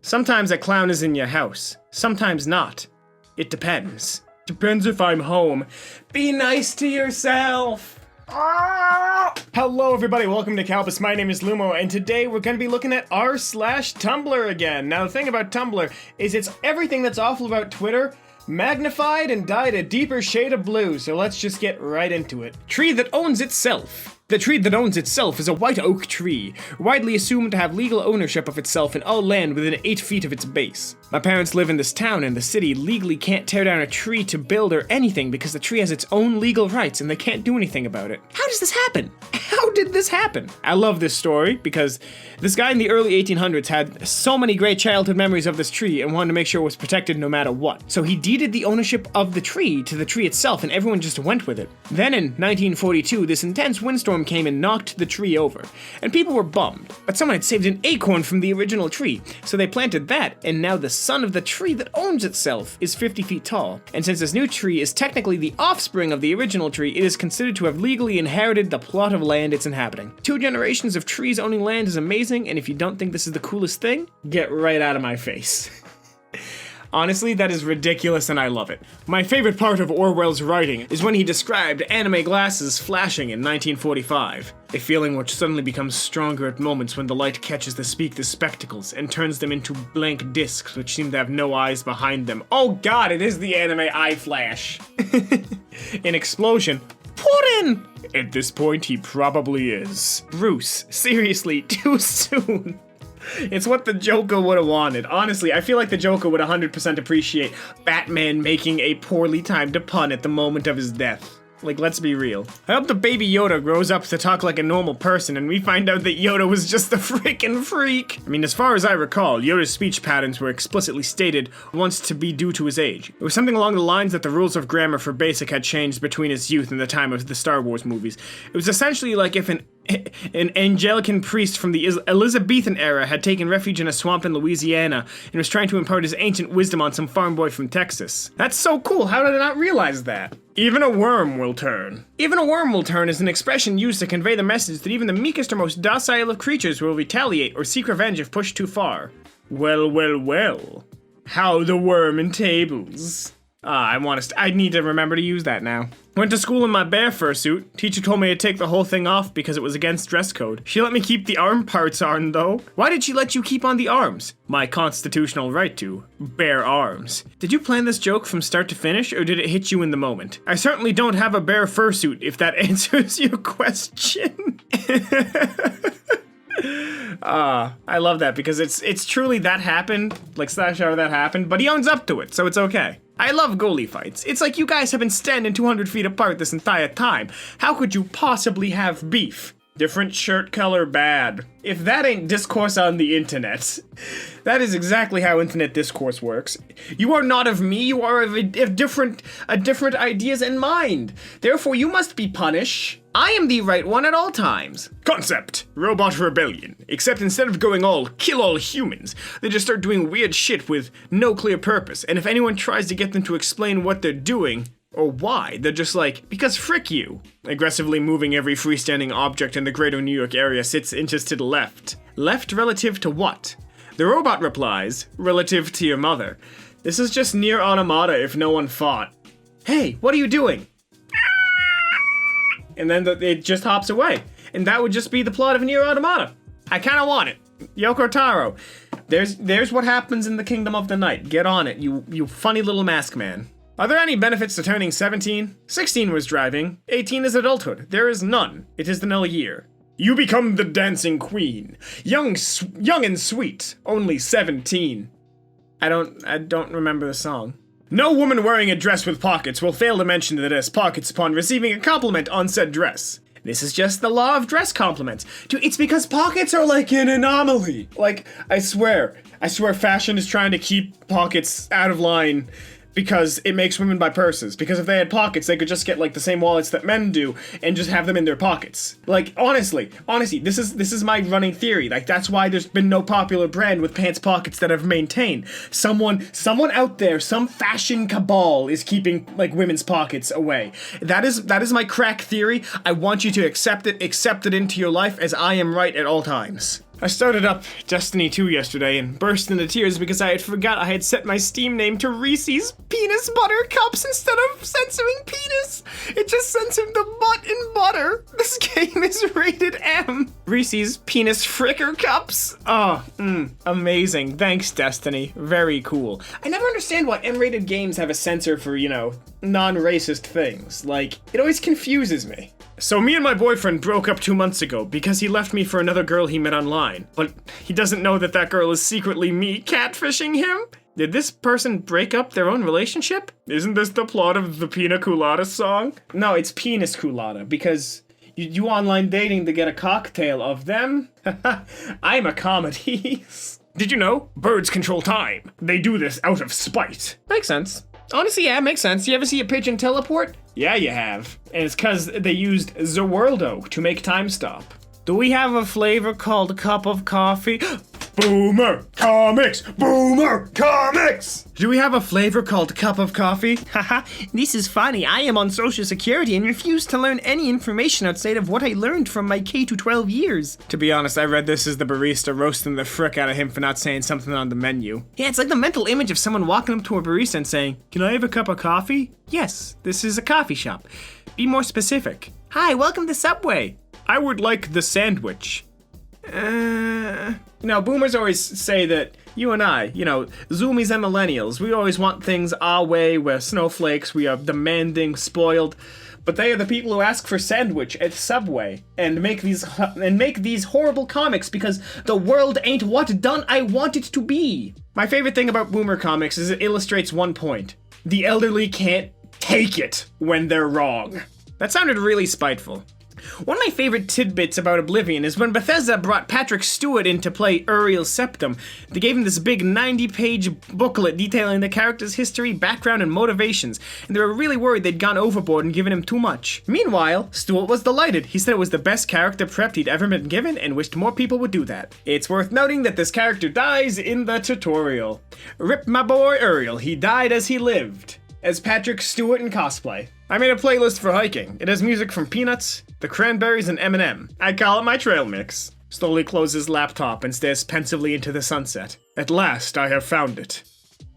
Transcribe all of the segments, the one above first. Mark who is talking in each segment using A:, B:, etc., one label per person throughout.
A: Sometimes a clown is in your house. Sometimes not. It depends. Depends if I'm home. Be nice to yourself. Hello everybody, welcome to Kalbus. My name is Lumo, and today we're going to be looking at r/Tumblr again. Now the thing about Tumblr is it's everything that's awful about Twitter, magnified and dyed a deeper shade of blue, so let's just get right into it. Tree that owns itself. The tree that owns itself is a white oak tree, widely assumed to have legal ownership of itself in all land within 8 feet of its base. My parents live in this town, and the city legally can't tear down a tree to build or anything because the tree has its own legal rights and they can't do anything about it. How does this happen? How did this happen? I love this story because this guy in the early 1800s had so many great childhood memories of this tree and wanted to make sure it was protected no matter what. So he deeded the ownership of the tree to the tree itself, and everyone just went with it. Then in 1942, this intense windstorm came and knocked the tree over, and people were bummed. But someone had saved an acorn from the original tree, so they planted that, and now the son of the tree that owns itself is 50 feet tall. And since this new tree is technically the offspring of the original tree, it is considered to have legally inherited the plot of land it's inhabiting. 2 generations of trees owning land is amazing, and if you don't think this is the coolest thing, get right out of my face. Honestly, that is ridiculous and I love it. My favorite part of Orwell's writing is when he described anime glasses flashing in 1945. A feeling which suddenly becomes stronger at moments when the light catches the speaker's spectacles and turns them into blank discs which seem to have no eyes behind them. Oh god, it is the anime eye flash. An explosion. Put in! At this point, he probably is. Bruce, seriously, too soon. It's what the Joker would have wanted. Honestly, I feel like the Joker would 100% appreciate Batman making a poorly timed pun at the moment of his death. Like, let's be real. I hope the baby Yoda grows up to talk like a normal person and we find out that Yoda was just a freaking freak. I mean, as far as I recall, Yoda's speech patterns were explicitly stated once to be due to his age. It was something along the lines that the rules of grammar for basic had changed between his youth and the time of the Star Wars movies. It was essentially like if an Anglican priest from the Elizabethan era had taken refuge in a swamp in Louisiana and was trying to impart his ancient wisdom on some farm boy from Texas. That's so cool, how did I not realize that? Even a worm will turn. Even a worm will turn is an expression used to convey the message that even the meekest or most docile of creatures will retaliate or seek revenge if pushed too far. Well, well, well. How the worm in tables. I need to remember to use that now. Went to school in my bear fursuit. Teacher told me to take the whole thing off because it was against dress code. She let me keep the arm parts on, though. Why did she let you keep on the arms? My constitutional right to bear arms. Did you plan this joke from start to finish, or did it hit you in the moment? I certainly don't have a bear fursuit, if that answers your question. I love that because it's truly that happened, like /r that happened, but he owns up to it, so it's okay. I love goalie fights. It's like you guys have been standing 200 feet apart this entire time. How could you possibly have beef? Different shirt color bad. If that ain't discourse on the internet, that is exactly how internet discourse works. You are not of me, you are of different ideas in mind. Therefore, you must be punished. I am the right one at all times. Concept. Robot rebellion. Except instead of going all kill all humans, they just start doing weird shit with no clear purpose. And if anyone tries to get them to explain what they're doing, or why, they're just like, because frick you. Aggressively moving every freestanding object in the greater New York area 6 inches to the left. Left relative to what? The robot replies, relative to your mother. This is just near automata if no one fought. Hey, what are you doing? And then it just hops away. And that would just be the plot of Nier Automata. I kinda want it. Yoko Taro. There's what happens in the Kingdom of the Night. Get on it, you funny little mask man. Are there any benefits to turning 17? 16 was driving. 18 is adulthood. There is none. It is the null year. You become the dancing queen. Young and sweet. Only 17. I don't remember the song. No woman wearing a dress with pockets will fail to mention that it has pockets upon receiving a compliment on said dress. This is just the law of dress compliments. Dude, it's because pockets are like an anomaly. Like, I swear fashion is trying to keep pockets out of line because it makes women buy purses. Because if they had pockets, they could just get like the same wallets that men do and just have them in their pockets. Like, honestly, this is my running theory. Like, that's why there's been no popular brand with pants pockets that have maintained. Someone out there, some fashion cabal is keeping like women's pockets away. That is my crack theory. I want you to accept it into your life as I am right at all times. I started up Destiny 2 yesterday and burst into tears because I had forgot I had set my Steam name to Reese's Penis Butter Cups instead of censoring penis. It just censored the butt in butter. This game is rated M. Reese's Penis Fricker Cups. Oh, amazing. Thanks, Destiny. Very cool. I never understand why M-rated games have a censor for, non-racist things. Like, it always confuses me. So me and my boyfriend broke up 2 months ago because he left me for another girl he met online. But he doesn't know that that girl is secretly me catfishing him? Did this person break up their own relationship? Isn't this the plot of the Pina Colada song? No, it's Penis Colada, because you do online dating to get a cocktail of them. I'm a comedy. Did you know? Birds control time. They do this out of spite. Makes sense. Honestly, yeah, makes sense. You ever see a pigeon teleport? Yeah, you have. And it's because they used Zerworldo to make time stop. Do we have a flavor called cup of coffee? Boomer Comics! Boomer Comics! Do we have a flavor called cup of coffee? Haha, this is funny. I am on Social Security and refuse to learn any information outside of what I learned from my K-12 years. To be honest, I read this as the barista roasting the frick out of him for not saying something on the menu. Yeah, it's like the mental image of someone walking up to a barista and saying, "Can I have a cup of coffee?" Yes, this is a coffee shop. Be more specific. Hi, welcome to Subway. I would like the sandwich. Now, boomers always say that you and I, zoomies and millennials, we always want things our way, we're snowflakes, we are demanding, spoiled, but they are the people who ask for sandwich at Subway and make these horrible comics because the world ain't what done I want it to be. My favorite thing about boomer comics is it illustrates one point. The elderly can't take it when they're wrong. That sounded really spiteful. One of my favorite tidbits about Oblivion is when Bethesda brought Patrick Stewart in to play Uriel Septim. They gave him this big 90-page booklet detailing the character's history, background, and motivations, and they were really worried they'd gone overboard and given him too much. Meanwhile, Stewart was delighted. He said it was the best character prep he'd ever been given and wished more people would do that. It's worth noting that this character dies in the tutorial. Rip my boy Uriel, he died as he lived. As Patrick Stewart in cosplay. I made a playlist for hiking. It has music from Peanuts, The Cranberries, and Eminem. I call it my trail mix. Slowly closes laptop and stares pensively into the sunset. At last, I have found it.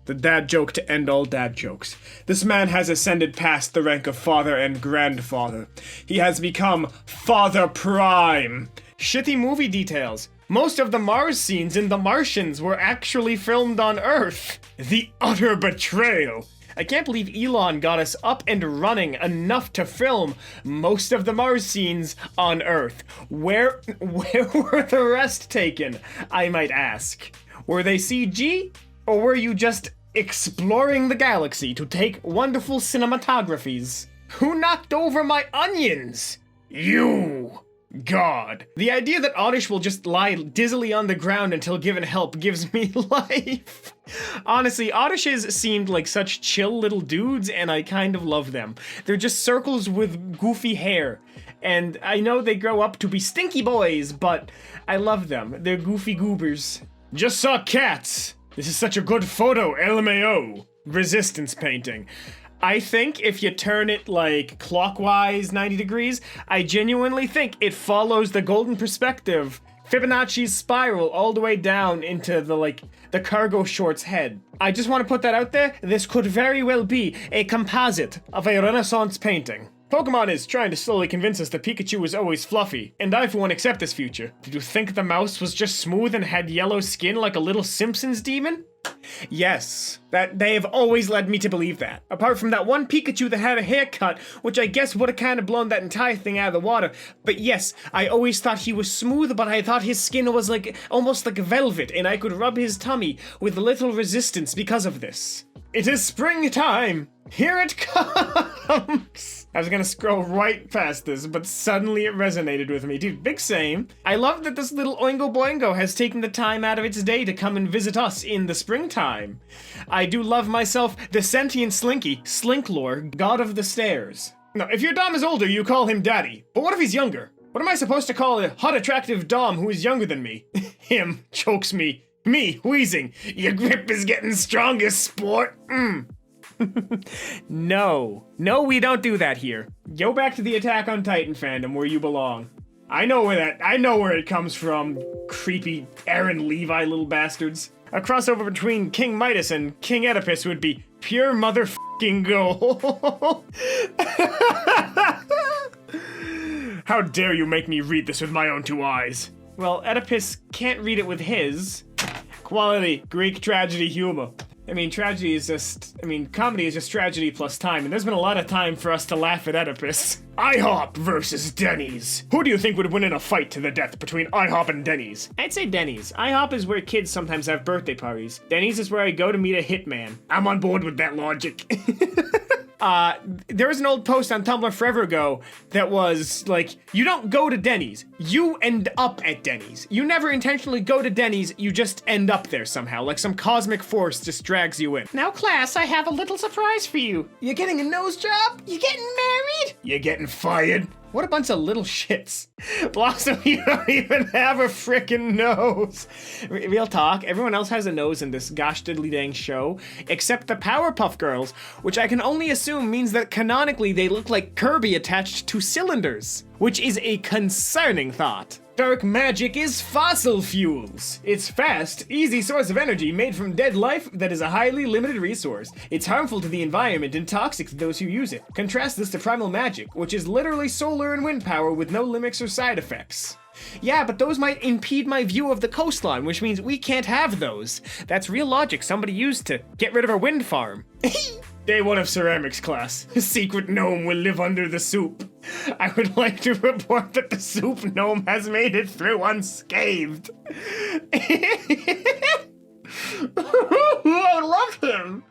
A: The dad joke to end all dad jokes. This man has ascended past the rank of father and grandfather. He has become Father Prime. Shitty movie details. Most of the Mars scenes in The Martians were actually filmed on Earth. The utter betrayal. I can't believe Elon got us up and running enough to film most of the Mars scenes on Earth. Where were the rest taken, I might ask? Were they CG? Or were you just exploring the galaxy to take wonderful cinematographies? Who knocked over my onions? You! God. The idea that Oddish will just lie dizzily on the ground until given help gives me life. Honestly, Oddishes seemed like such chill little dudes, and I kind of love them. They're just circles with goofy hair. And I know they grow up to be stinky boys, but I love them. They're goofy goobers. Just saw cats. This is such a good photo, LMAO. Resistance painting. I think if you turn it like clockwise 90 degrees, I genuinely think it follows the golden perspective, Fibonacci's spiral all the way down into the cargo shorts head. I just want to put that out there. This could very well be a composite of a Renaissance painting. Pokemon is trying to slowly convince us that Pikachu is always fluffy, and I for one accept this future. Did you think the mouse was just smooth and had yellow skin like a little Simpsons demon? Yes, that they have always led me to believe that. Apart from that one Pikachu that had a haircut, which I guess would have kind of blown that entire thing out of the water. But yes, I always thought he was smooth, but I thought his skin was almost like velvet, and I could rub his tummy with little resistance because of this. It is springtime! Here it comes! I was gonna scroll right past this, but suddenly it resonated with me. Dude, big same. I love that this little Oingo Boingo has taken the time out of its day to come and visit us in the springtime. I do love myself the sentient Slinky, Slinklore, god of the stairs. Now, if your Dom is older, you call him Daddy. But what if he's younger? What am I supposed to call a hot, attractive Dom who is younger than me? Him chokes me. Me, wheezing. Your grip is getting stronger, sport. No, we don't do that here. Go back to the Attack on Titan fandom where you belong. I know where it comes from, creepy Aaron Levi little bastards. A crossover between King Midas and King Oedipus would be pure motherfucking gold. How dare you make me read this with my own two eyes? Well, Oedipus can't read it with his. Quality Greek tragedy humor. I mean, comedy is just tragedy plus time, and there's been a lot of time for us to laugh at Oedipus. IHOP versus Dennys. Who do you think would win in a fight to the death between IHOP and Dennys? I'd say Dennys. IHOP is where kids sometimes have birthday parties. Dennys is where I go to meet a hitman. I'm on board with that logic. There was an old post on Tumblr forever ago that was like, you don't go to Dennys, you end up at Dennys. You never intentionally go to Dennys, you just end up there somehow, like some cosmic force just drags you in. Now class, I have a little surprise for you. You getting a nose job? You getting married? You getting fired? What a bunch of little shits. Bloxham, you don't even have a frickin' nose. Real talk, everyone else has a nose in this gosh diddly dang show, except the Powerpuff Girls, which I can only assume means that canonically they look like Kirby attached to cylinders, which is a concerning thought. Dark magic is fossil fuels. It's fast, easy source of energy made from dead life that is a highly limited resource. It's harmful to the environment and toxic to those who use it. Contrast this to primal magic, which is literally solar and wind power with no limits or side effects. Yeah, but those might impede my view of the coastline, which means we can't have those. That's real logic somebody used to get rid of our wind farm. Day 1 of ceramics class. A secret gnome will live under the soup. I would like to report that the soup gnome has made it through unscathed. I love him.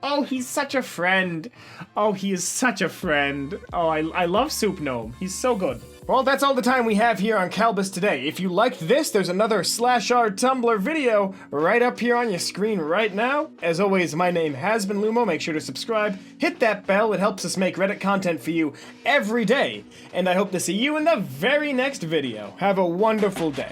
A: Oh, he's such a friend. Oh, he is such a friend. Oh, I love Soup Gnome. He's so good. Well, that's all the time we have here on Kalbus today. If you liked this, there's another /r Tumblr video right up here on your screen right now. As always, my name has been Lumo. Make sure to subscribe. Hit that bell. It helps us make Reddit content for you every day. And I hope to see you in the very next video. Have a wonderful day.